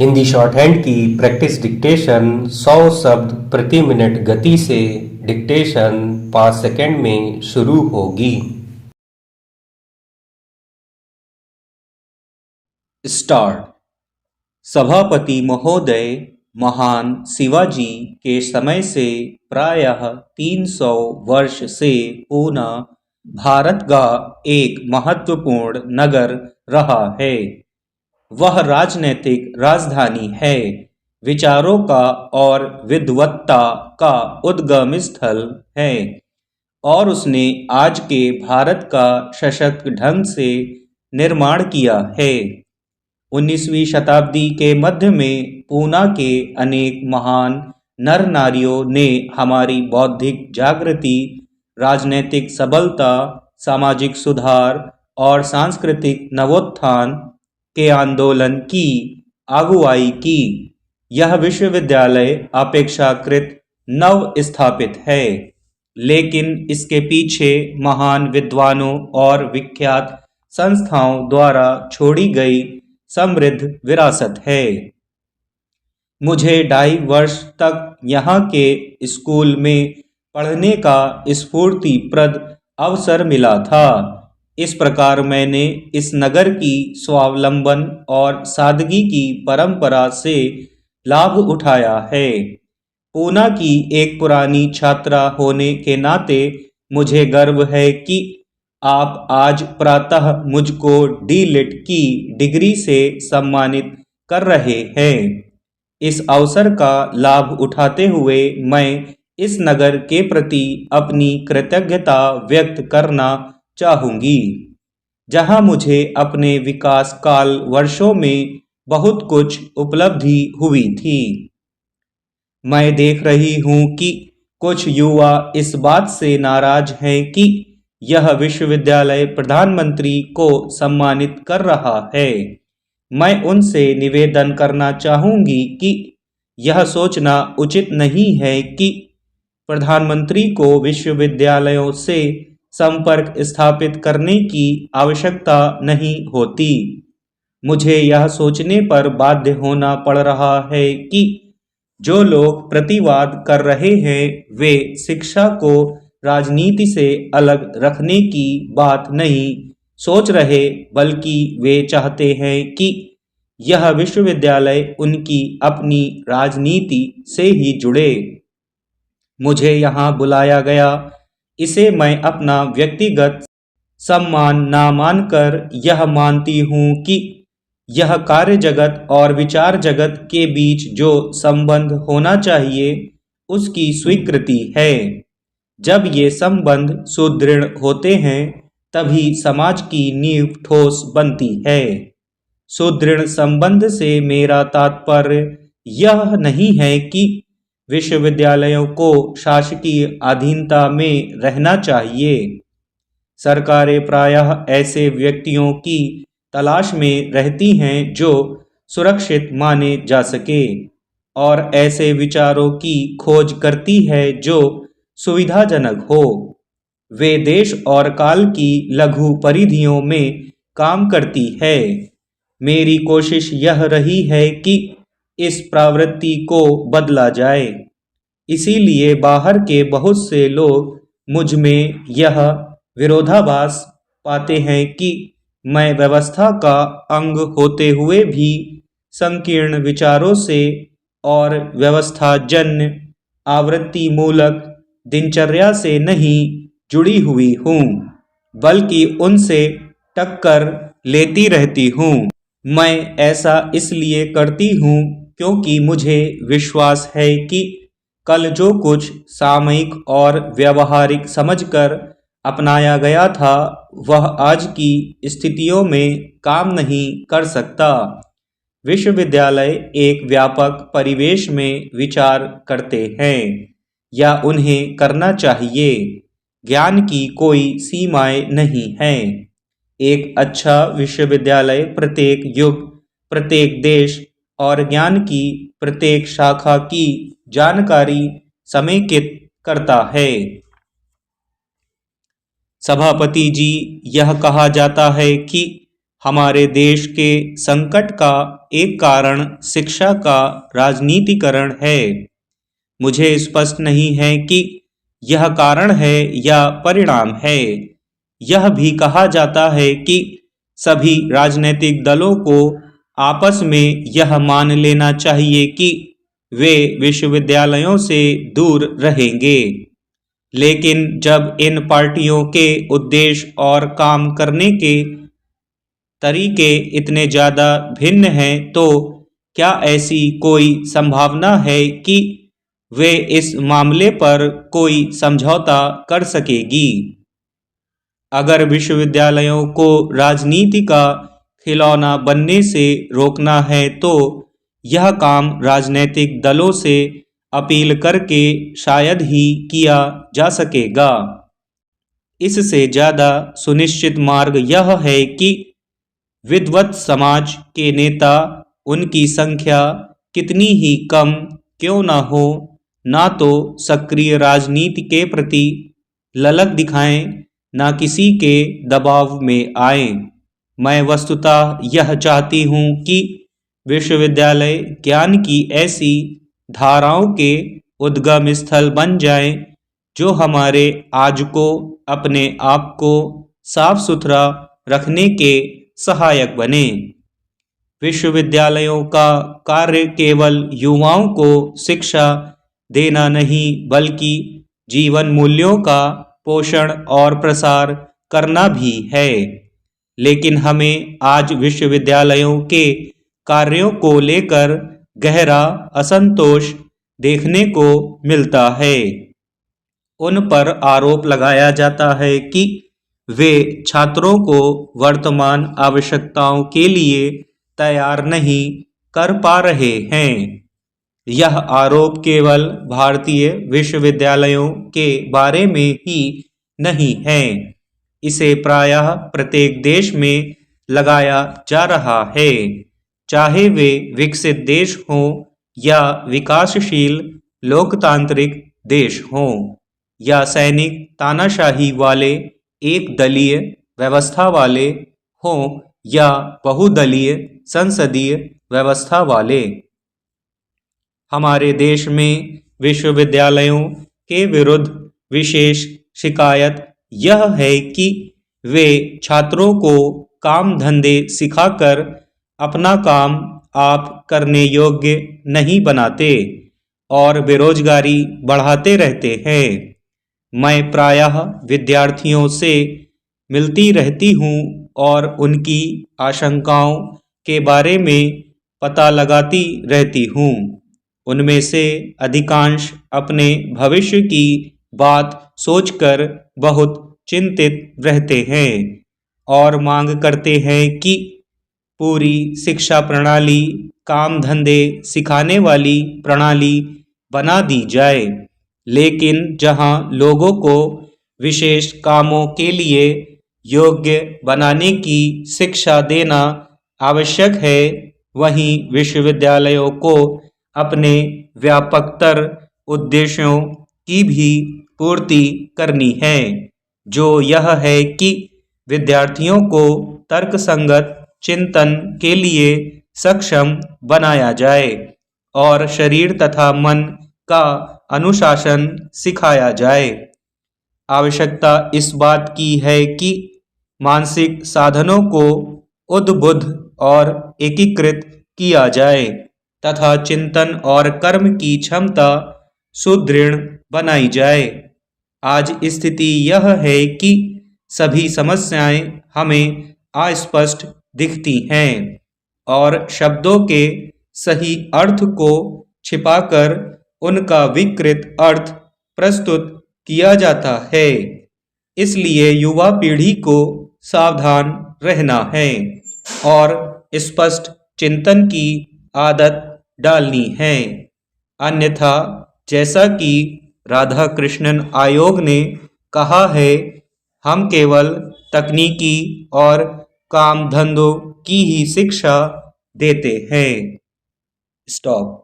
Hindi short hand की practice dictation 100 शब्द प्रति मिनट गति से डिक्टेशन 5 सेकंड में शुरू होगी। स्टार्ट। सभापति महोदय, महान शिवाजी के समय से प्रायः 300 वर्ष से पूना भारत का एक महत्वपूर्ण नगर रहा है। वह राजनीतिक राजधानी है, विचारों का और विद्वत्ता का उद्गम स्थल है, और उसने आज के भारत का सशक्त ढंग से निर्माण किया है। 19वीं शताब्दी के मध्य में पूना के अनेक महान नर नारियों ने हमारी बौद्धिक जागृति, राजनीतिक सबलता, सामाजिक सुधार और सांस्कृतिक नवोत्थान के आंदोलन की अगुवाई की। यह विश्वविद्यालय अपेक्षाकृत नव स्थापित है, लेकिन इसके पीछे महान विद्वानों और विख्यात संस्थाओं द्वारा छोड़ी गई समृद्ध विरासत है। मुझे 2.5 वर्ष तक यहाँ के स्कूल में पढ़ने का स्फूर्तिप्रद अवसर मिला था। इस प्रकार मैंने इस नगर की स्वावलंबन और सादगी की परंपरा से लाभ उठाया है। पूना की एक पुरानी छात्रा होने के नाते मुझे गर्व है कि आप आज प्रातः मुझको डी.लिट की डिग्री से सम्मानित कर रहे हैं। इस अवसर का लाभ उठाते हुए मैं इस नगर के प्रति अपनी कृतज्ञता व्यक्त करना चाहूँगी, जहाँ मुझे अपने विकास काल वर्षों में बहुत कुछ उपलब्धि हुई थी। मैं देख रही हूँ कि कुछ युवा इस बात से नाराज हैं कि यह विश्वविद्यालय प्रधानमंत्री को सम्मानित कर रहा है। मैं उनसे निवेदन करना चाहूँगी कि यह सोचना उचित नहीं है कि प्रधानमंत्री को विश्वविद्यालयों से संपर्क स्थापित करने की आवश्यकता नहीं होती। मुझे यह सोचने पर बाध्य होना पड़ रहा है कि जो लोग प्रतिवाद कर रहे हैं वे शिक्षा को राजनीति से अलग रखने की बात नहीं सोच रहे, बल्कि वे चाहते हैं कि यह विश्वविद्यालय उनकी अपनी राजनीति से ही जुड़े। मुझे यहाँ बुलाया गया, इसे मैं अपना व्यक्तिगत सम्मान ना मानकर यह मानती हूँ कि यह कार्य जगत और विचार जगत के बीच जो संबंध होना चाहिए उसकी स्वीकृति है। जब ये संबंध सुदृढ़ होते हैं तभी समाज की नींव ठोस बनती है। सुदृढ़ संबंध से मेरा तात्पर्य यह नहीं है कि विश्वविद्यालयों को शासकीय अधीनता में रहना चाहिए। सरकारें प्रायः ऐसे व्यक्तियों की तलाश में रहती हैं जो सुरक्षित माने जा सके और ऐसे विचारों की खोज करती है जो सुविधाजनक हो। वे देश और काल की लघु परिधियों में काम करती है। मेरी कोशिश यह रही है कि इस प्रवृत्ति को बदला जाए। इसीलिए बाहर के बहुत से लोग मुझ में यह विरोधाभास पाते हैं कि मैं व्यवस्था का अंग होते हुए भी संकीर्ण विचारों से और व्यवस्थाजन्य आवृत्ति मूलक दिनचर्या से नहीं जुड़ी हुई हूँ, बल्कि उनसे टक्कर लेती रहती हूँ। मैं ऐसा इसलिए करती हूँ क्योंकि मुझे विश्वास है कि कल जो कुछ सामयिक और व्यावहारिक समझकर अपनाया गया था वह आज की स्थितियों में काम नहीं कर सकता। विश्वविद्यालय एक व्यापक परिवेश में विचार करते हैं या उन्हें करना चाहिए। ज्ञान की कोई सीमाएं नहीं हैं। एक अच्छा विश्वविद्यालय प्रत्येक युग, प्रत्येक देश और ज्ञान की प्रत्येक शाखा की जानकारी समेकित करता है। सभापति जी, यह कहा जाता है कि हमारे देश के संकट का एक कारण शिक्षा का राजनीतिकरण है। मुझे स्पष्ट नहीं है कि यह कारण है या परिणाम है। यह भी कहा जाता है कि सभी राजनीतिक दलों को आपस में यह मान लेना चाहिए कि वे विश्वविद्यालयों से दूर रहेंगे। लेकिन जब इन पार्टियों के उद्देश्य और काम करने के तरीके इतने ज़्यादा भिन्न हैं तो क्या ऐसी कोई संभावना है कि वे इस मामले पर कोई समझौता कर सकेगी? अगर विश्वविद्यालयों को राजनीति का खिलौना बनने से रोकना है तो यह काम राजनीतिक दलों से अपील करके शायद ही किया जा सकेगा। इससे ज़्यादा सुनिश्चित मार्ग यह है कि विद्वत समाज के नेता, उनकी संख्या कितनी ही कम क्यों न हो, ना तो सक्रिय राजनीति के प्रति ललक दिखाएं, ना किसी के दबाव में आए। मैं वस्तुतः यह चाहती हूँ कि विश्वविद्यालय ज्ञान की ऐसी धाराओं के उद्गम स्थल बन जाएं, जो हमारे आज को अपने आप को साफ सुथरा रखने के सहायक बने। विश्वविद्यालयों का कार्य केवल युवाओं को शिक्षा देना नहीं बल्कि जीवन मूल्यों का पोषण और प्रसार करना भी है। लेकिन हमें आज विश्वविद्यालयों के कार्यों को लेकर गहरा असंतोष देखने को मिलता है। उन पर आरोप लगाया जाता है कि वे छात्रों को वर्तमान आवश्यकताओं के लिए तैयार नहीं कर पा रहे हैं। यह आरोप केवल भारतीय विश्वविद्यालयों के बारे में ही नहीं है, इसे प्रायः प्रत्येक देश में लगाया जा रहा है, चाहे वे विकसित देश हों या विकासशील लोकतांत्रिक देश हों या सैनिक तानाशाही वाले एक दलीय व्यवस्था वाले हों या बहुदलीय संसदीय व्यवस्था वाले। हमारे देश में विश्वविद्यालयों के विरुद्ध विशेष शिकायत यह है कि वे छात्रों को काम धंधे सिखाकर अपना काम आप करने योग्य नहीं बनाते और बेरोजगारी बढ़ाते रहते हैं। मैं प्रायः विद्यार्थियों से मिलती रहती हूँ और उनकी आशंकाओं के बारे में पता लगाती रहती हूँ। उनमें से अधिकांश अपने भविष्य की बात सोचकर बहुत चिंतित रहते हैं और मांग करते हैं कि पूरी शिक्षा प्रणाली काम धंधे सिखाने वाली प्रणाली बना दी जाए। लेकिन जहां लोगों को विशेष कामों के लिए योग्य बनाने की शिक्षा देना आवश्यक है, वहीं विश्वविद्यालयों को अपने व्यापकतर उद्देश्यों की भी पूर्ति करनी है, जो यह है कि विद्यार्थियों को तर्कसंगत चिंतन के लिए सक्षम बनाया जाए और शरीर तथा मन का अनुशासन सिखाया जाए। आवश्यकता इस बात की है कि मानसिक साधनों को उद्बुद्ध और एकीकृत किया जाए तथा चिंतन और कर्म की क्षमता सुदृढ़ बनाई जाए। आज स्थिति यह है कि सभी समस्याएं हमें अस्पष्ट दिखती हैं और शब्दों के सही अर्थ को छिपाकर उनका विकृत अर्थ प्रस्तुत किया जाता है। इसलिए युवा पीढ़ी को सावधान रहना है और स्पष्ट चिंतन की आदत डालनी है। अन्यथा जैसा कि राधा कृष्णन आयोग ने कहा है, हम केवल तकनीकी और काम धंधों की ही शिक्षा देते हैं। स्टॉप।